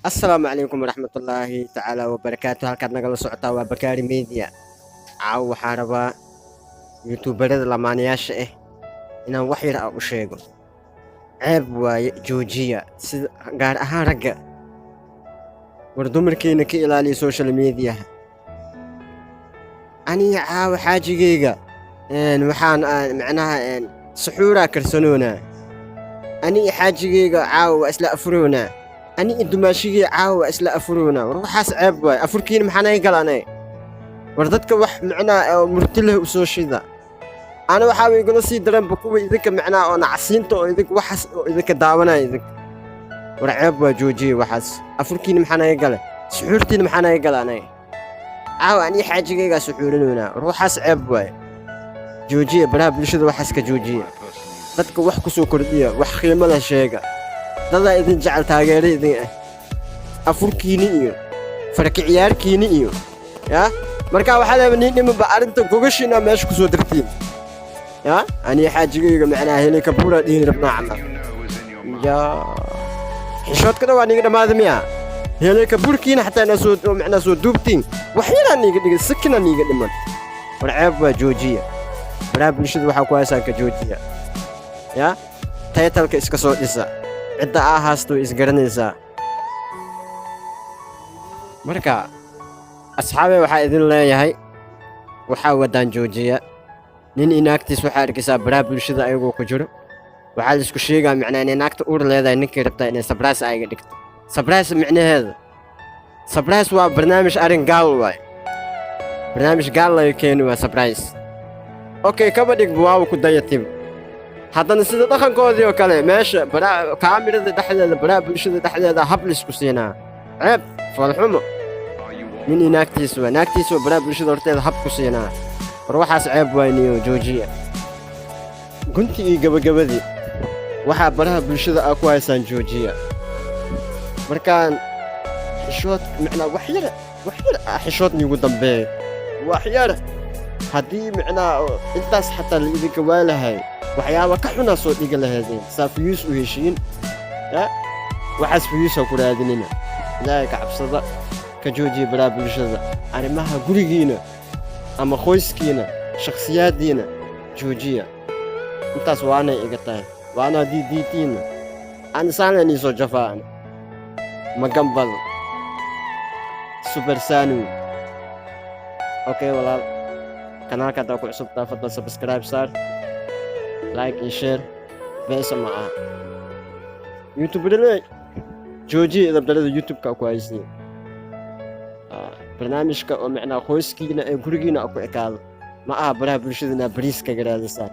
السلام عليكم ورحمة الله تعالى وبركاته. halkaad nagala socotaa waa Bakaari Media. caawa waxaan rabaa youtuberada lamaanayaasha ah inaan wax yar u sheego. ceeb waaye joojiya sida gaar ahaan ragga war dumarkeena ka ilaaliya social media. aniga caawa xaajigeyga waxaan macnaha suxuura karsanoona. aniga xaajigeyga caawa isla afroona. aniga dumaashigii caawa isla afroona. war waxaas ceeb waaye. afurkiina maxaan ay galanay war dadka wax macnaa murti leh u soo shida. ana waxa way igula sii dareen kuwa idinka macnaa oo nacsiinta oo idinka waxaas oo idinka daawanay idinka. war ceeb waa joojiye waxaas. afurkiina maxaan ay galay suxuurtiina maxaan ay galanay caawa aniga xaajigeyga suxuurinoona. war waxaas ceeb waaye. joojiye baraha bulshada waxaas ka joojiye. dadka wax ku soo kordhiya wax qiimo leh sheega. dadaa idin jecel taageero idin ah. afurkiini iyo farkiciyaarkiini iyo yaa markaa waxaa leeyahay nin dhimanba arrinta gogashiina meesha ku soo dirtiin. yaa aniga xaajigeyga macnaa helay kabuura dhihin rabnaa camal. yaa xishoodkana waa niga dhammaaday miya helay kabuurkiina xataa inaa soo macnaa soo duubtiin wax yaraa niga dhigay sikina niga dhiman. war ceeb waa joojiya baraha bulshada waxaa ku haysaan ka joojiya. yaa taytalka iska soo dhisa cidda aa haasto isgaranaysaa. marka asxaabey waxaa idin leeyahay waxaa wadaan joojiya. nin inaagtiis waxaa arkaysaa baraha bulshada ayagoo ku jiro waxaa la isku sheegaa macnaa inay naagta uur leedahay ninkay rabtaa inay sabraas ayga dhigto. sabraas micnaheeda sabraas waa barnaamij arrin gaal waaye. barnaamij gaal laga keeni waa sabraas. okay kaba dhigba waawa ku dayatiba haddana sida dhaqankoodii oo kale meesha kaamirada dhexdeeda baraha bulshada dhexdeeda hab laisku siinaa. ceeb falxumo. nin naagtiisa waa naagtiisa baraha bulshada horteeda hab ku siinaa. war waxaas ceeb waayniyo joojiya. gunti iyo gabagabadii waxaa baraha bulshada aa ku haysaan joojiya. markaan xishood macnaa wax yar xishood niigu dambeeya wax yar haddii macnaa intaas xataa la idinka waalahay waxyaaba ka xunaa soo dhiga lahaydeen saa fuyuus u heshiin. waxaas fuyuusa ku raadinina. ilaahay ka cabsada ka joojiya baraha bulshada. arrimaha gurigiina ama qoyskiina shakhsiyaaddiina joojiya. intaas waanay iga tahay waana diidiitiina aan isaananii soo jafaan magambado super sanu. okay walaal kanaalka haddaa ku cusubtaa fadlan subscribe saar like iyo share beesa ma aha. youtuberada joojiya idabdarada youtube-ka ku haysiin. barnaamijka oo macnaa qoyskiina ee gurigiina ku ekaado ma aha baraha bulshada inaa bariis kaga raadisaan.